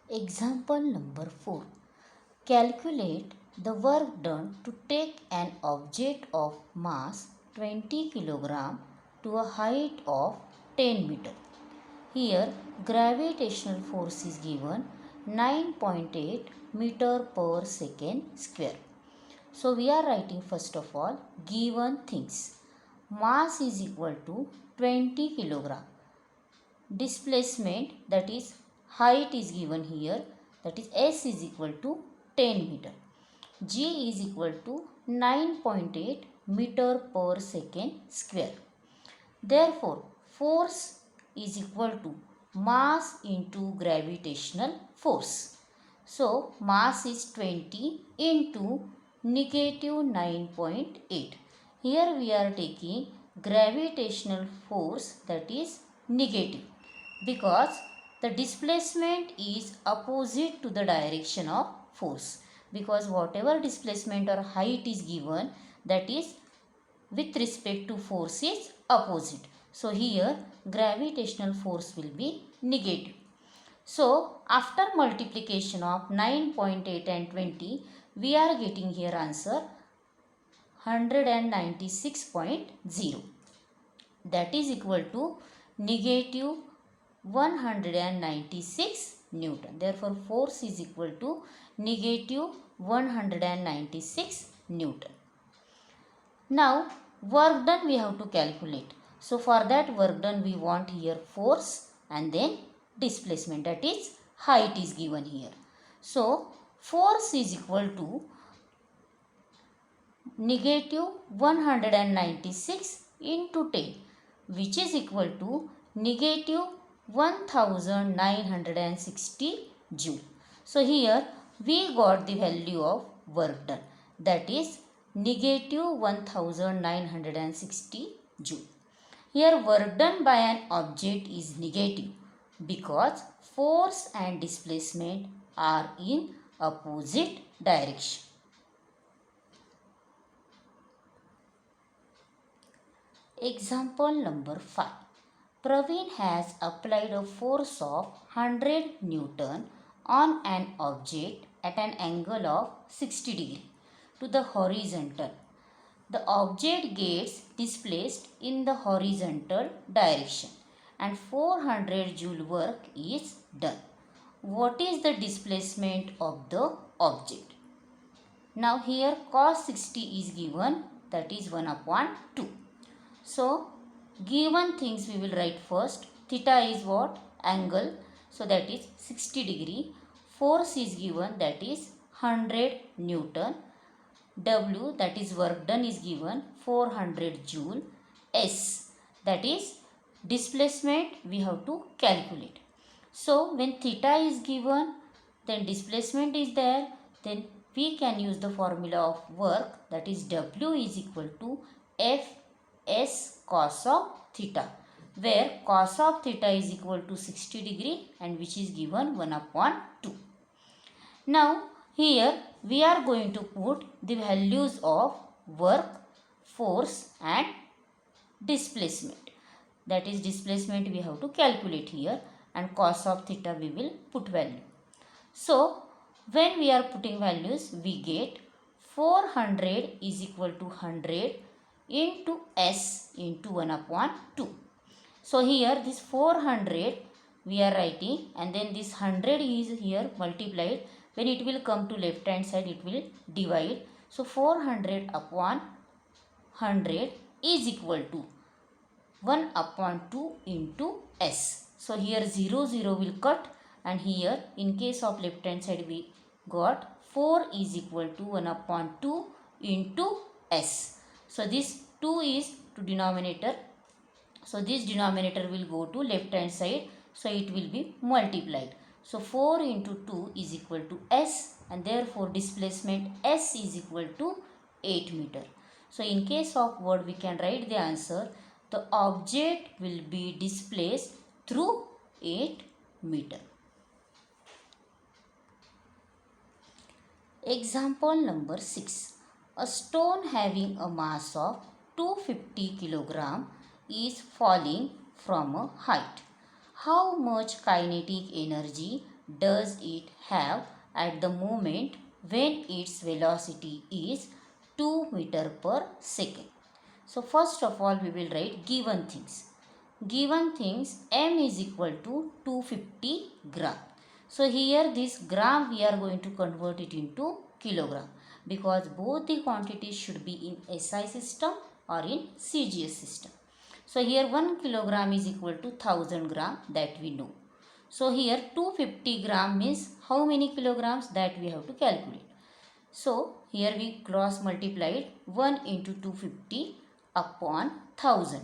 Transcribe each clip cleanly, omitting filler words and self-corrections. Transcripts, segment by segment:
Example number 4. Calculate the work done to take an object of mass 20 kg to a height of 10 meter. Here gravitational force is given 9.8 meter per second square. So we are writing first of all given things. Mass is equal to 20 kilogram. Displacement, that is height, is given here, that is S is equal to 10 meter. G is equal to 9.8 meter per second square. Therefore force is equal to mass into gravitational force. So mass is 20 into negative 9.8. Here we are taking gravitational force, that is negative, because the displacement is opposite to the direction of force, because whatever displacement or height is given, that is with respect to force is opposite. So here gravitational force will be negative. So after multiplication of 9.8 and 20, we are getting here answer 196.0, that is equal to negative 196 Newton. Therefore force is equal to negative 196 Newton. Now work done we have to calculate. So for that work done we want here force and then displacement, that is height is given here. So force is equal to negative 196 into 10, which is equal to negative 1960 joule. So here we got the value of work done, that is negative 1960 joule. Here work done by an object is negative because force and displacement are in opposite direction. Example number 5. Praveen has applied a force of 100 Newton on an object at an angle of 60 degree to the horizontal. The object gets displaced in the horizontal direction and 400 joule work is done. What is the displacement of the object? Now here cos 60 is given, that is 1 upon 2. So given things we will write first. Theta is what? Angle. So that is 60 degree. Force is given, that is 100 Newton. W, that is work done, is given 400 joule. S, that is displacement we have to calculate. So when theta is given, then displacement is there, then we can use the formula of work, that is W is equal to F S cos of theta, where cos of theta is equal to 60 degree and which is given 1 upon 2. Now here we are going to put the values of work, force and displacement. That is displacement we have to calculate here and cos of theta we will put value. So when we are putting values, we get 400 is equal to 100 into S into 1 upon 2. So here this 400 we are writing and then this 100 is here multiplied. When it will come to left hand side, it will divide. So 400 upon 100 is equal to 1 upon 2 into S. So here 0 0 will cut, and here in case of left hand side we got 4 is equal to 1 upon 2 into S. So this 2 is to denominator. So this denominator will go to left hand side. So it will be multiplied. So 4 into 2 is equal to S, and therefore displacement S is equal to 8 meter. So in case of word we can write the answer. The object will be displaced through 8 meter. Example number 6. A stone having a mass of 250 kg is falling from a height. How much kinetic energy does it have at the moment when its velocity is 2 meter per second? So first of all we will write given things. Given things m is equal to 250 gram. So here this gram we are going to convert it into kilogram because both the quantities should be in SI system or in CGS system. So here 1 kilogram is equal to 1000 gram, that we know. So here 250 gram means how many kilograms, that we have to calculate. So here we cross multiplied 1 into 250 upon 1000,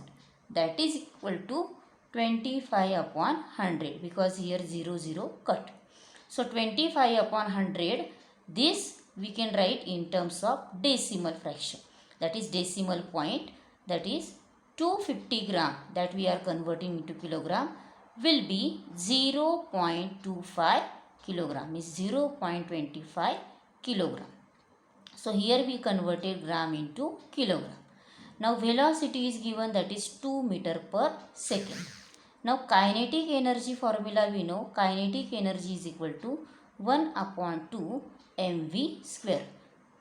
that is equal to 25 upon 100 because here 0 cut. So 25 upon 100, this we can write in terms of decimal fraction, that is decimal point, that is 250 gram that we are converting into kilogram will be 0.25 kilogram, is 0.25 kilogram. So here we converted gram into kilogram. Now velocity is given, that is 2 meter per second. Now kinetic energy formula we know, kinetic energy is equal to 1 upon 2 mv square,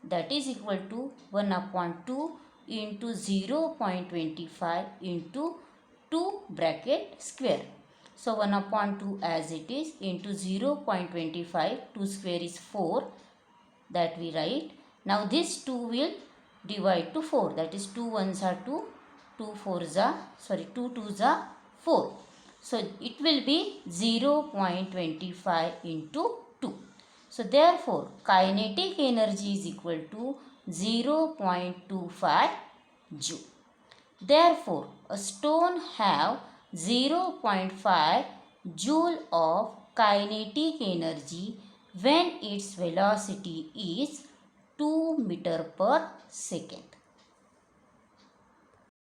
that is equal to 1 upon 2 into 0.25 into 2 bracket square. So 1 upon 2 as it is into 0.25, 2 square is 4, that we write. Now this 2 will divide to 4, that is 2 ones are 2, 2 fours are, 2 twos are 4. So it will be 0.25 into 2. So therefore kinetic energy is equal to 0.25 joule. Therefore a stone have 0.5 joule of kinetic energy when its velocity is 2 meter per second.